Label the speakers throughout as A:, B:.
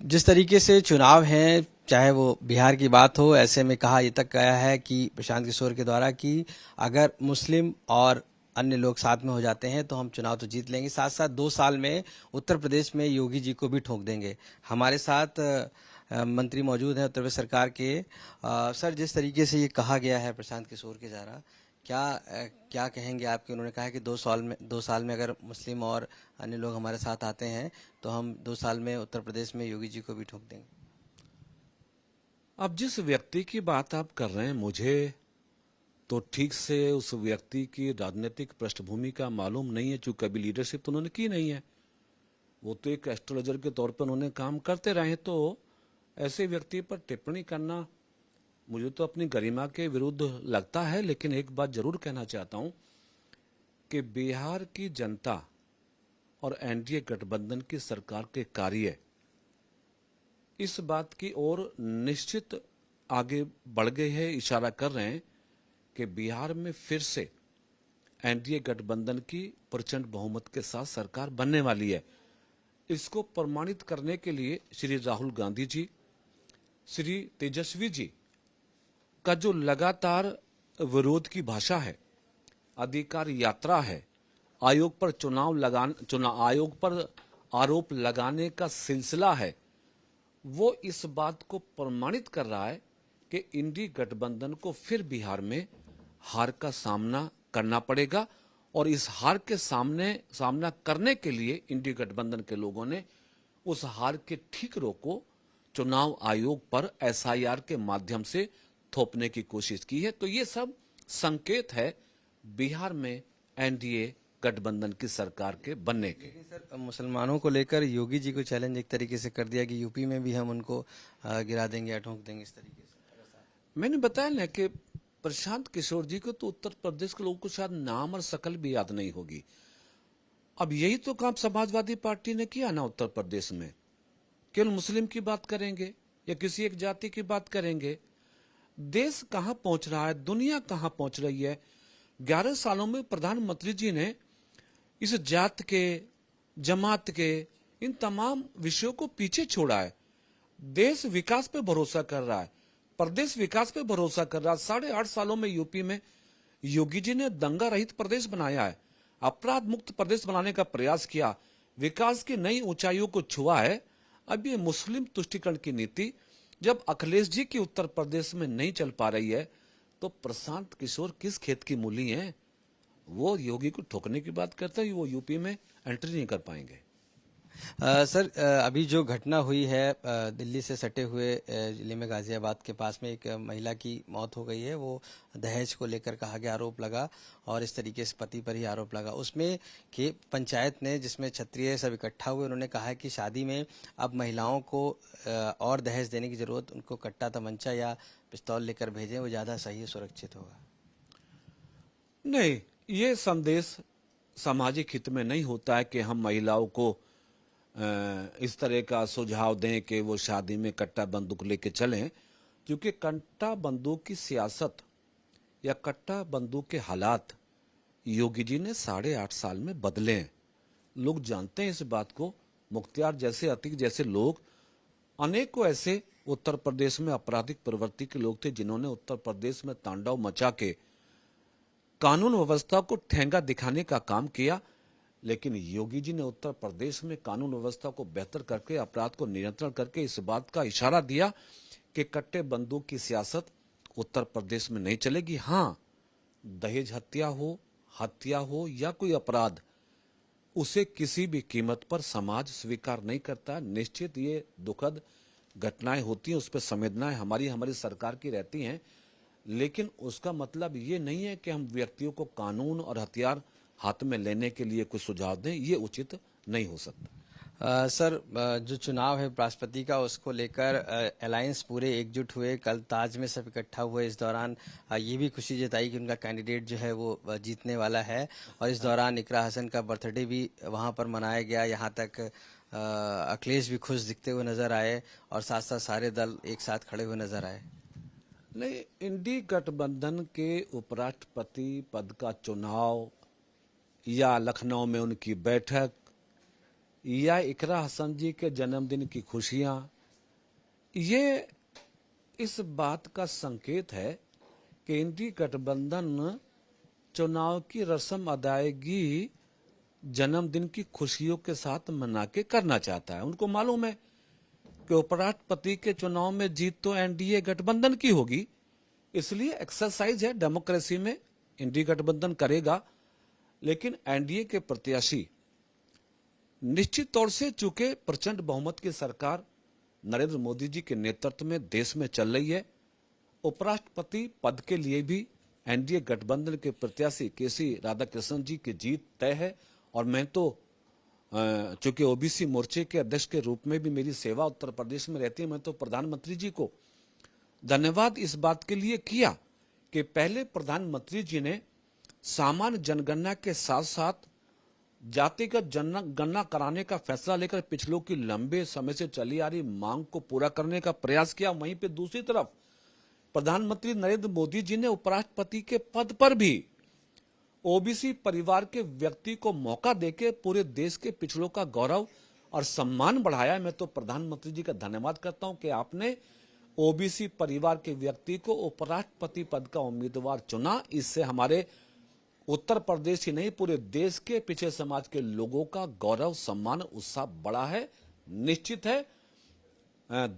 A: जिस तरीके से चुनाव हैं, चाहे वो बिहार की बात हो, ऐसे में कहा ये तक गया है कि प्रशांत किशोर के द्वारा कि अगर मुस्लिम और अन्य लोग साथ में हो जाते हैं तो हम चुनाव तो जीत लेंगे, साथ साथ 2 साल में उत्तर प्रदेश में योगी जी को भी ठोक देंगे। हमारे साथ मंत्री मौजूद हैं उत्तर प्रदेश सरकार के। सर, जिस तरीके से ये कहा गया है प्रशांत किशोर के द्वारा, क्या कहेंगे आपके? उन्होंने कहा है कि 2 साल में अगर मुस्लिम और अन्य लोग हमारे साथ आते हैं तो हम 2 साल में उत्तर प्रदेश में योगी जी को भी ठोक देंगे।
B: अब जिस व्यक्ति की बात आप कर रहे हैं, मुझे तो ठीक से उस व्यक्ति की राजनीतिक पृष्ठभूमि का मालूम नहीं है, चूंकि कभी लीडरशिप तो उन्होंने की नहीं है। वो तो एक एस्ट्रोलॉजर के तौर पर उन्होंने काम करते रहे, तो ऐसे व्यक्ति पर टिप्पणी करना मुझे तो अपनी गरिमा के विरुद्ध लगता है। लेकिन एक बात जरूर कहना चाहता हूं कि बिहार की जनता और एनडीए गठबंधन की सरकार के कार्य इस बात की ओर निश्चित आगे बढ़ गए हैं, इशारा कर रहे हैं कि बिहार में फिर से एनडीए गठबंधन की प्रचंड बहुमत के साथ सरकार बनने वाली है। इसको प्रमाणित करने के लिए श्री राहुल गांधी जी, श्री तेजस्वी जी का जो लगातार विरोध की भाषा है, अधिकार यात्रा है, आयोग पर चुनाव आयोग पर आरोप लगाने का सिलसिला है, वो इस बात को प्रमाणित कर रहा है कि इंडी गठबंधन को फिर बिहार में हार का सामना करना पड़ेगा। और इस हार के सामना करने के लिए इंडी गठबंधन के लोगों ने उस हार के ठीकरों को चुनाव आयोग पर एसआईआर के माध्यम से थोपने की कोशिश की है। तो ये सब संकेत है बिहार में एनडीए गठबंधन की सरकार के बनने के।
A: सर, मुसलमानों को लेकर योगी जी को चैलेंज एक तरीके से कर दिया कि यूपी में भी हम उनको गिरा देंगे या ठोक देंगे, इस तरीके से।
B: मैंने बताया ना कि प्रशांत किशोर जी को तो उत्तर प्रदेश के लोगों को शायद नाम और शकल भी याद नहीं होगी। अब यही तो काम समाजवादी पार्टी ने किया ना उत्तर प्रदेश में। केवल मुस्लिम की बात करेंगे या किसी एक जाति की बात करेंगे। देश कहां पहुंच रहा है, दुनिया कहां पहुंच रही है। 11 सालों में प्रधानमंत्री जी ने इस जात के, जमात के, इन तमाम विषयों को पीछे छोड़ा है। देश विकास पे भरोसा कर रहा है, प्रदेश विकास पे भरोसा कर रहा है। 8.5 सालों में यूपी में योगी जी ने दंगा रहित प्रदेश बनाया है, अपराध मुक्त प्रदेश बनाने का प्रयास किया, विकास की नई ऊंचाइयों को छुआ है। अब ये मुस्लिम तुष्टीकरण की नीति जब अखिलेश जी की उत्तर प्रदेश में नहीं चल पा रही है, तो प्रशांत किशोर किस खेत की मूली हैं? वो योगी को ठोकने की बात करते हैं, वो यूपी में एंट्री नहीं कर पाएंगे।
A: सर, अभी जो घटना हुई है दिल्ली से सटे हुए जिले में गाजियाबाद के पास में एक महिला की मौत हो गई है। वो दहेज को लेकर कहा गया आरोप लगा और इस तरीके से पति पर ही आरोप लगा। उसमें कि पंचायत ने, जिसमें क्षत्रिय सब इकट्ठा हुए, उन्होंने कहा है कि शादी में अब महिलाओं को और दहेज देने की जरूरत, उनको कट्टा तमंचा या पिस्तौल लेकर भेजें, वो ज़्यादा सही, सुरक्षित होगा।
B: नहीं, ये संदेश सामाजिक हित में नहीं होता है कि हम महिलाओं को इस तरह का सुझाव दें कि वो शादी में कट्टा बंदूक लेके चलें, क्योंकि कट्टा बंदूक की सियासत या कट्टा बंदूक के हालात योगी जी ने 8.5 साल में बदले हैं। लोग जानते हैं इस बात को। मुख्तियार जैसे, अतीक जैसे लोग, अनेकों ऐसे उत्तर प्रदेश में आपराधिक प्रवृत्ति के लोग थे जिन्होंने उत्तर प्रदेश में तांडव मचा के कानून व्यवस्था को ठेंगा दिखाने का काम किया। लेकिन योगी जी ने उत्तर प्रदेश में कानून व्यवस्था को बेहतर करके, अपराध को नियंत्रण करके इस बात का इशारा दिया कि कट्टे बंदूक की सियासत उत्तर प्रदेश में नहीं चलेगी। हां, दहेज हत्या हो या कोई अपराध, उसे किसी भी कीमत पर समाज स्वीकार नहीं करता। निश्चित ये दुखद घटनाएं होती हैं, उस पर संवेदनाएं हमारी सरकार की रहती हैं। लेकिन उसका मतलब ये नहीं है कि हम व्यक्तियों को कानून और हथियार हाथ में लेने के लिए कुछ सुझाव दें। ये उचित नहीं हो सकता।
A: सर, जो चुनाव है राष्ट्रपति का, उसको लेकर अलायंस पूरे एकजुट हुए, कल ताज में सब इकट्ठा हुए। इस दौरान ये भी खुशी जताई कि उनका कैंडिडेट जो है वो जीतने वाला है। और इस दौरान इकरा हसन का बर्थडे भी वहां पर मनाया गया। यहाँ तक अखिलेश भी खुश दिखते हुए नजर आए और साथ साथ सारे दल एक साथ खड़े हुए नजर आए।
B: नहीं, इंडी गठबंधन के उपराष्ट्रपति पद का चुनाव या लखनऊ में उनकी बैठक या इकरा हसन जी के जन्मदिन की खुशियां ये इस बात का संकेत है कि इंडी गठबंधन चुनाव की रस्म अदायगी जन्मदिन की खुशियों के साथ मना के करना चाहता है। उनको मालूम है कि उपराष्ट्रपति के चुनाव में जीत तो एनडीए गठबंधन की होगी, इसलिए एक्सरसाइज है डेमोक्रेसी में, इंडी गठबंधन करेगा। लेकिन एनडीए के प्रत्याशी निश्चित तौर से, चूंकि प्रचंड बहुमत की सरकार नरेंद्र मोदी जी के नेतृत्व में देश में चल रही है, उपराष्ट्रपति पद के लिए भी एनडीए गठबंधन के प्रत्याशी केसी राधाकृष्णन जी की जीत तय है। और मैं तो चूंकि ओबीसी मोर्चे के अध्यक्ष के रूप में भी मेरी सेवा उत्तर प्रदेश में रहती है, मैं तो प्रधानमंत्री जी को धन्यवाद इस बात के लिए किया कि पहले प्रधानमंत्री जी ने सामान्य जनगणना के साथ साथ जातिगत जनगणना कराने का फैसला लेकर पिछलों की लंबे समय से चली आ रही मांग को पूरा करने का प्रयास किया। वहीं पे दूसरी तरफ प्रधानमंत्री नरेंद्र मोदी जी ने उपराष्ट्रपति के पद पर भी ओबीसी परिवार के व्यक्ति को मौका देके पूरे देश के पिछड़ों का गौरव और सम्मान बढ़ाया। मैं तो प्रधानमंत्री जी का धन्यवाद करता हूं कि आपने ओबीसी परिवार के व्यक्ति को उपराष्ट्रपति पद का उम्मीदवार चुना। इससे हमारे उत्तर प्रदेश ही नहीं, पूरे देश के पिछड़े समाज के लोगों का गौरव, सम्मान, उत्साह बढ़ा है। निश्चित है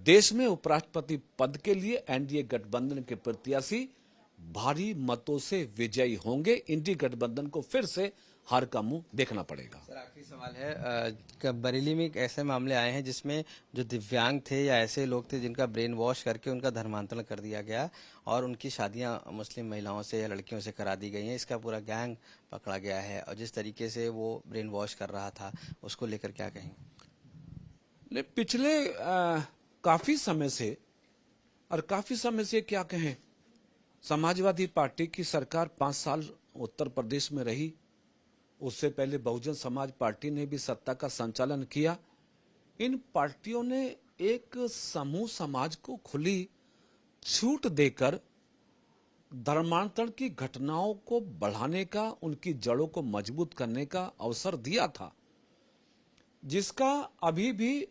B: देश में उपराष्ट्रपति पद के लिए एनडीए गठबंधन के प्रत्याशी भारी मतों से विजयी होंगे। इंडी गठबंधन को फिर से हार का मुंह देखना पड़ेगा।
A: सर, आखिरी सवाल है, बरेली में एक ऐसे मामले आए हैं जिसमें जो दिव्यांग थे या ऐसे लोग थे जिनका ब्रेन वॉश करके उनका धर्मांतरण कर दिया गया और उनकी शादियां मुस्लिम महिलाओं से या लड़कियों से करा दी गई हैं। इसका पूरा गैंग पकड़ा गया है और जिस तरीके से वो ब्रेन वॉश कर रहा था उसको लेकर क्या कहेंगे?
B: पिछले काफी समय से क्या कहें, समाजवादी पार्टी की सरकार 5 साल उत्तर प्रदेश में रही। उससे पहले बहुजन समाज पार्टी ने भी सत्ता का संचालन किया। इन पार्टियों ने एक समूह समाज को खुली छूट देकर धर्मांतरण की घटनाओं को बढ़ाने का, उनकी जड़ों को मजबूत करने का अवसर दिया था, जिसका अभी भी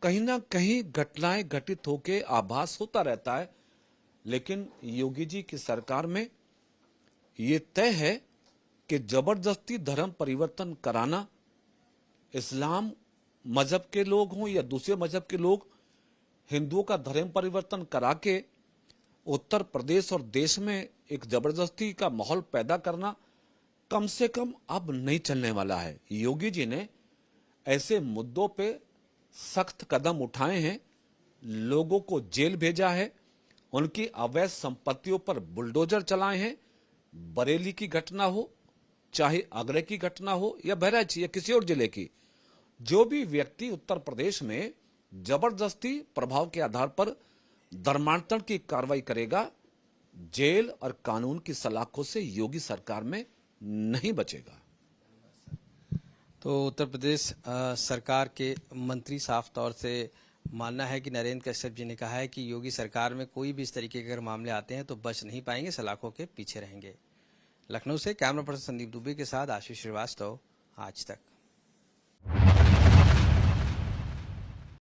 B: कहीं ना कहीं घटनाएं घटित होके आभास होता रहता है। लेकिन योगी जी की सरकार में ये तय है कि जबरदस्ती धर्म परिवर्तन कराना, इस्लाम मजहब के लोग हों या दूसरे मजहब के लोग, हिंदुओं का धर्म परिवर्तन करा के उत्तर प्रदेश और देश में एक जबरदस्ती का माहौल पैदा करना कम से कम अब नहीं चलने वाला है। योगी जी ने ऐसे मुद्दों पे सख्त कदम उठाए हैं, लोगों को जेल भेजा है, उनकी अवैध संपत्तियों पर बुलडोजर चलाए हैं। बरेली की घटना हो, चाहे आगरा की घटना हो या बहराइच या किसी और जिले की, जो भी व्यक्ति उत्तर प्रदेश में जबरदस्ती प्रभाव के आधार पर धर्मांतरण की कार्रवाई करेगा, जेल और कानून की सलाखों से योगी सरकार में नहीं बचेगा।
A: तो उत्तर प्रदेश सरकार के मंत्री साफ तौर से मानना है कि नरेंद्र कश्यप जी ने कहा है कि योगी सरकार में कोई भी इस तरीके के अगर मामले आते हैं तो बच नहीं पाएंगे, सलाखों के पीछे रहेंगे। लखनऊ से कैमरा पर्सन संदीप दुबे के साथ आशीष श्रीवास्तव, आज तक।